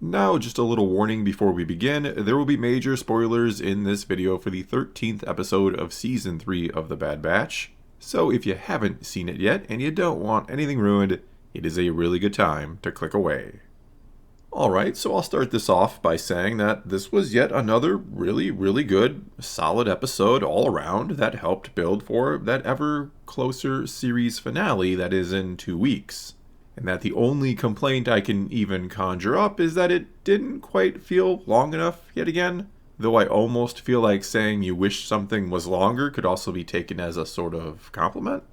Now, just a little warning before we begin, there will be major spoilers in this video for the 13th episode of Season 3 of The Bad Batch. So if you haven't seen it yet and you don't want anything ruined, it is a really good time to click away. Alright, so I'll start this off by saying that this was yet another really good, solid episode all around that helped build for that ever closer series finale that is in 2 weeks. And that the only complaint I can even conjure up is that it didn't quite feel long enough yet again. Though I almost feel like saying you wish something was longer could also be taken as a sort of compliment.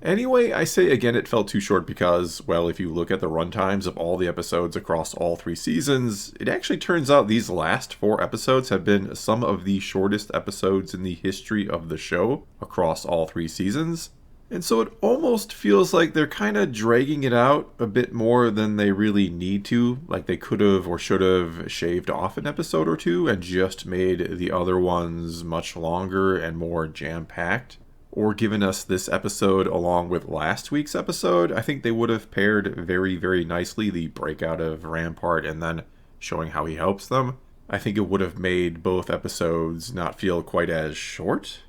Anyway, I say again it felt too short because, well, if you look at the runtimes of all the episodes across all 3 seasons, it actually turns out these last 4 episodes have been some of the shortest episodes in the history of the show across all 3 seasons. And so it almost feels like they're kind of dragging it out a bit more than they really need to. Like they could have or should have shaved off an episode or 2 and just made the other ones much longer and more jam-packed. Or given us this episode along with last week's episode. I think they would have paired very nicely the breakout of Rampart and then showing how he helps them. I think it would have made both episodes not feel quite as short.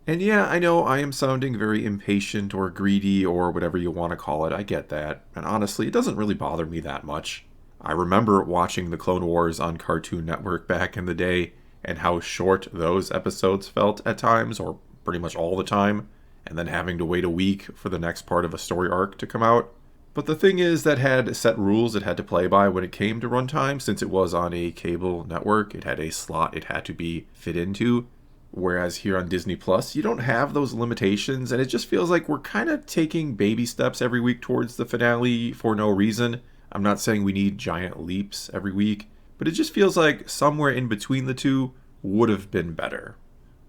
And yeah, I know I am sounding very impatient or greedy or whatever you want to call it, I get that. And honestly, it doesn't really bother me that much. I remember watching the Clone Wars on Cartoon Network back in the day and how short those episodes felt at times, or pretty much all the time, and then having to wait a week for the next part of a story arc to come out. But the thing is, that had set rules it had to play by when it came to runtime, since it was on a cable network. It had a slot it had to be fit into. Whereas here on Disney Plus, you don't have those limitations, and it just feels like we're kind of taking baby steps every week towards the finale for no reason. I'm not saying we need giant leaps every week, but it just feels like somewhere in between the two would have been better.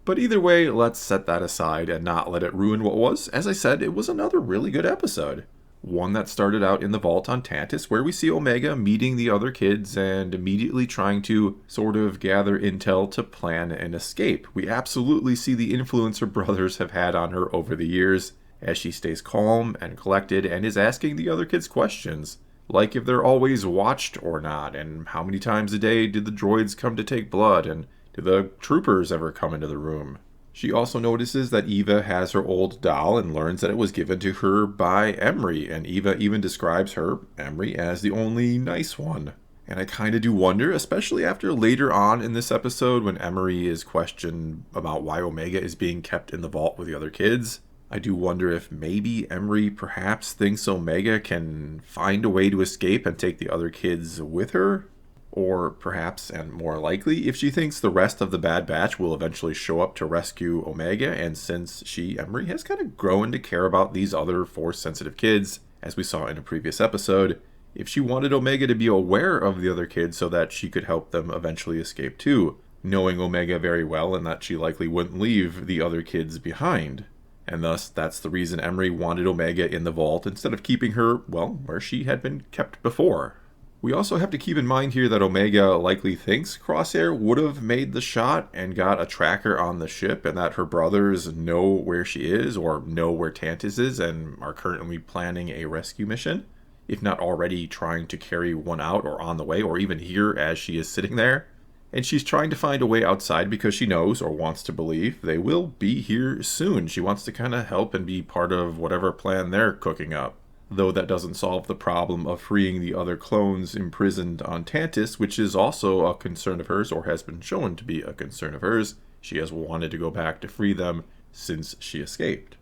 But either way, let's set that aside and not let it ruin what was. As I said, it was another really good episode. One that started out in the vault on Tantiss, where we see Omega meeting the other kids and immediately trying to sort of gather intel to plan an escape. We absolutely see the influence her brothers have had on her over the years, as she stays calm and collected and is asking the other kids questions, like if they're always watched or not, and how many times a day did the droids come to take blood, and do the troopers ever come into the room? She also notices that Eva has her old doll and learns that it was given to her by Emery, and Eva even describes her, Emery, as the only nice one. And I kind of do wonder, especially after later on in this episode when Emery is questioned about why Omega is being kept in the vault with the other kids, I do wonder if maybe Emery perhaps thinks Omega can find a way to escape and take the other kids with her? Or perhaps, and more likely, if she thinks the rest of the Bad Batch will eventually show up to rescue Omega, and since she, Emery, has kind of grown to care about these other Force-sensitive kids, as we saw in a previous episode, if she wanted Omega to be aware of the other kids so that she could help them eventually escape too, knowing Omega very well and that she likely wouldn't leave the other kids behind. And thus, that's the reason Emery wanted Omega in the vault instead of keeping her, well, where she had been kept before. We also have to keep in mind here that Omega likely thinks Crosshair would have made the shot and got a tracker on the ship, and that her brothers know where she is or know where Tantiss is and are currently planning a rescue mission, if not already trying to carry one out or on the way, or even here as she is sitting there. And she's trying to find a way outside because she knows, or wants to believe, they will be here soon. She wants to kind of help and be part of whatever plan they're cooking up. Though that doesn't solve the problem of freeing the other clones imprisoned on Tantiss, which is also a concern of hers, or has been shown to be a concern of hers. She has wanted to go back to free them since she escaped.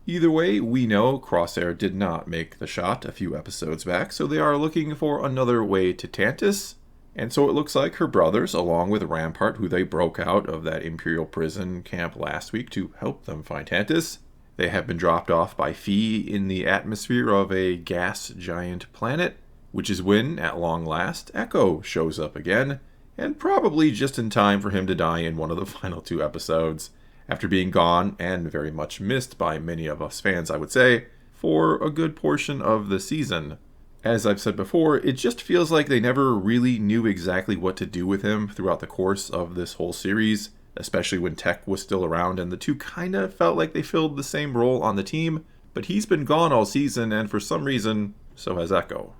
Either way, we know Crosshair did not make the shot a few episodes back, so they are looking for another way to Tantiss. And so it looks like her brothers, along with Rampart, who they broke out of that Imperial prison camp last week to help them find Tantiss, they have been dropped off by Fee in the atmosphere of a gas giant planet, which is when, at long last, Echo shows up again, and probably just in time for him to die in one of the final 2 episodes, after being gone, and very much missed by many of us fans, I would say, for a good portion of the season. As I've said before, it just feels like they never really knew exactly what to do with him throughout the course of this whole series, especially when Tech was still around, and the two kind of felt like they filled the same role on the team, but he's been gone all season, and for some reason, so has Echo.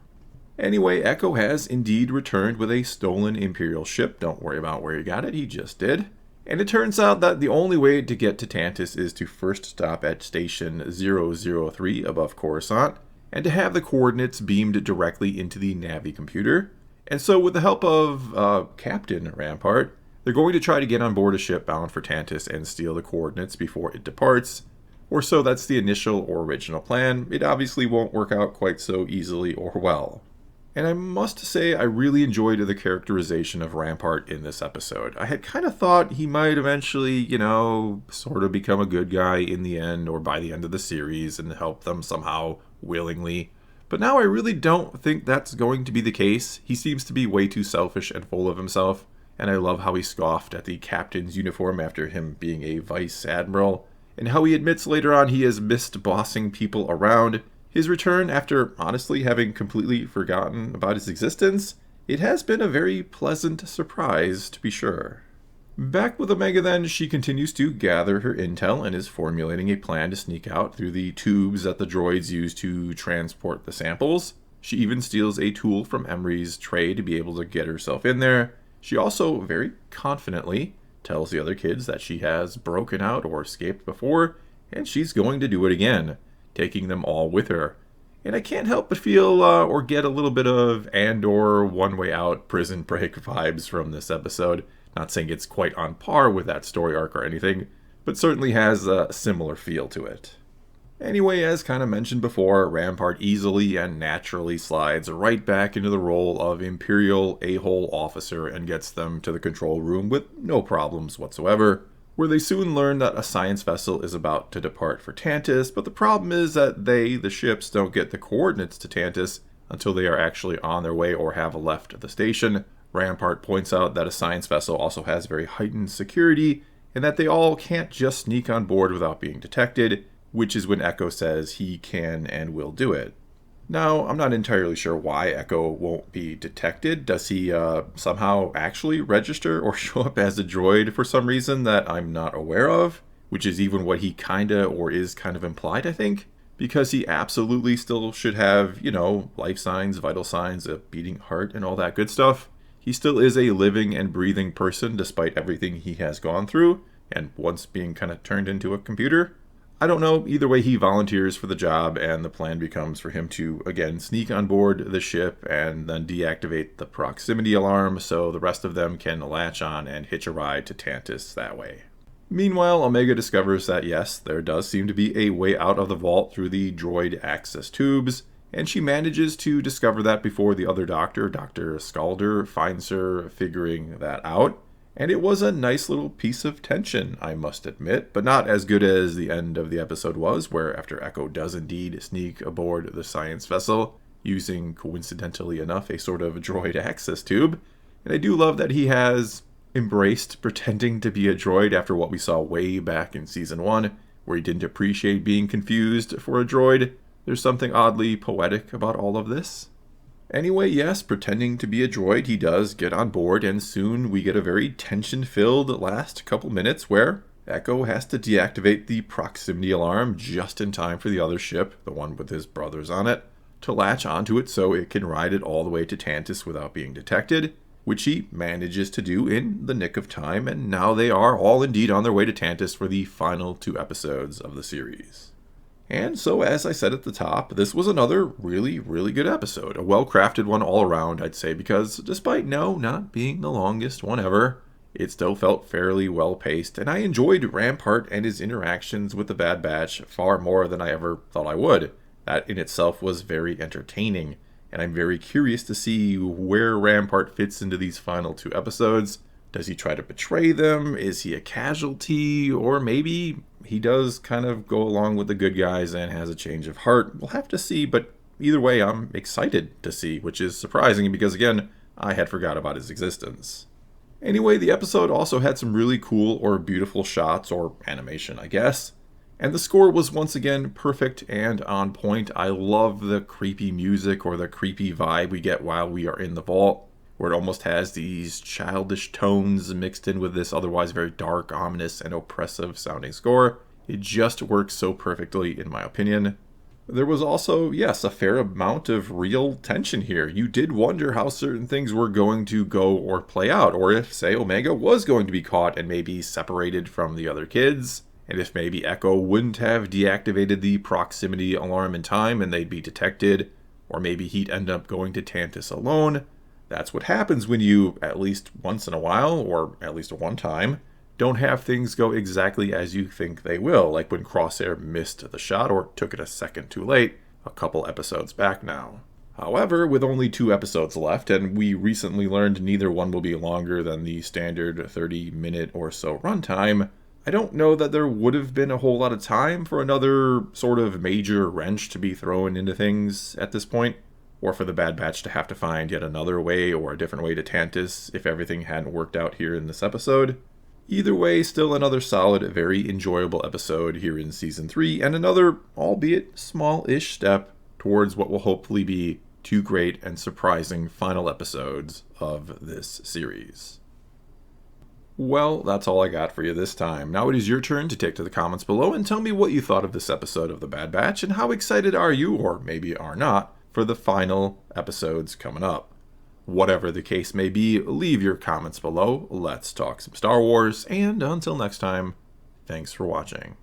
Anyway, Echo has indeed returned with a stolen Imperial ship. Don't worry about where he got it, he just did. And it turns out that the only way to get to Tantiss is to first stop at Station 003 above Coruscant, and to have the coordinates beamed directly into the Navi computer. And so with the help of Captain Rampart, they're going to try to get on board a ship bound for Tantiss and steal the coordinates before it departs. Or so that's the initial or original plan. It obviously won't work out quite so easily or well. And I must say, I really enjoyed the characterization of Rampart in this episode. I had kind of thought he might eventually, sort of become a good guy in the end or by the end of the series and help them somehow willingly. But now I really don't think that's going to be the case. He seems to be way too selfish and full of himself. And I love how he scoffed at the captain's uniform after him being a vice admiral, and how he admits later on he has missed bossing people around. His return, after honestly having completely forgotten about his existence, it has been a very pleasant surprise, to be sure. Back with Omega then, she continues to gather her intel and is formulating a plan to sneak out through the tubes that the droids use to transport the samples. She even steals a tool from Emery's tray to be able to get herself in there. She also, very confidently, tells the other kids that she has broken out or escaped before, and she's going to do it again, taking them all with her. And I can't help but feel or get a little bit of Andor One Way Out Prison Break vibes from this episode. Not saying it's quite on par with that story arc or anything, but certainly has a similar feel to it. Anyway, as kind of mentioned before, Rampart easily and naturally slides right back into the role of Imperial a-hole officer and gets them to the control room with no problems whatsoever, where they soon learn that a science vessel is about to depart for Tantiss, but the problem is that they, the ships, don't get the coordinates to Tantiss until they are actually on their way or have left the station. Rampart points out that a science vessel also has very heightened security, and that they all can't just sneak on board without being detected, which is when Echo says he can and will do it. Now, I'm not entirely sure why Echo won't be detected. Does he somehow actually register or show up as a droid for some reason that I'm not aware of? Which is even what he is kind of implied, I think. Because he absolutely still should have, life signs, vital signs, a beating heart, and all that good stuff. He still is a living and breathing person despite everything he has gone through, and once being kind of turned into a computer. I don't know, either way he volunteers for the job, and the plan becomes for him to, again, sneak on board the ship and then deactivate the proximity alarm so the rest of them can latch on and hitch a ride to Tantiss that way. Meanwhile, Omega discovers that yes, there does seem to be a way out of the vault through the droid access tubes, and she manages to discover that before the other doctor, Dr. Scalder, finds her figuring that out. And it was a nice little piece of tension, I must admit, but not as good as the end of the episode was, where after Echo does indeed sneak aboard the science vessel, using, coincidentally enough, a sort of droid access tube. And I do love that he has embraced pretending to be a droid after what we saw way back in Season 1, where he didn't appreciate being confused for a droid. There's something oddly poetic about all of this. Anyway, yes, pretending to be a droid, he does get on board, and soon we get a very tension-filled last couple minutes where Echo has to deactivate the proximity alarm just in time for the other ship, the one with his brothers on it, to latch onto it so it can ride it all the way to Tantiss without being detected, which he manages to do in the nick of time, and now they are all indeed on their way to Tantiss for the final 2 episodes of the series. And so, as I said at the top, this was another really, really good episode. A well-crafted one all around, I'd say, because despite not being the longest one ever, it still felt fairly well-paced, and I enjoyed Rampart and his interactions with the Bad Batch far more than I ever thought I would. That in itself was very entertaining, and I'm very curious to see where Rampart fits into these final 2 episodes. Does he try to betray them? Is he a casualty? Or maybe he does kind of go along with the good guys and has a change of heart. We'll have to see, but either way, I'm excited to see, which is surprising because, again, I had forgot about his existence. Anyway, the episode also had some really cool or beautiful shots, or animation, I guess. And the score was once again perfect and on point. I love the creepy music or the creepy vibe we get while we are in the vault, where it almost has these childish tones mixed in with this otherwise very dark, ominous, and oppressive sounding score. It just works so perfectly, in my opinion. There was also, yes, a fair amount of real tension here. You did wonder how certain things were going to go or play out, or if, say, Omega was going to be caught and maybe separated from the other kids, and if maybe Echo wouldn't have deactivated the proximity alarm in time and they'd be detected, or maybe he'd end up going to Tantiss alone. That's what happens when you, at least once in a while, or at least one time, don't have things go exactly as you think they will, like when Crosshair missed the shot or took it a second too late, a couple episodes back now. However, with only 2 episodes left, and we recently learned neither one will be longer than the standard 30-minute or so runtime, I don't know that there would have been a whole lot of time for another sort of major wrench to be thrown into things at this point, or for the Bad Batch to have to find yet another way or a different way to Tantiss if everything hadn't worked out here in this episode. Either way, still another solid, very enjoyable episode here in Season 3, and another, albeit small-ish step, towards what will hopefully be 2 great and surprising final episodes of this series. Well, that's all I got for you this time. Now it is your turn to take to the comments below and tell me what you thought of this episode of The Bad Batch, and how excited are you, or maybe are not, for the final episodes coming up. Whatever the case may be, leave your comments below. Let's talk some Star Wars, and until next time, thanks for watching.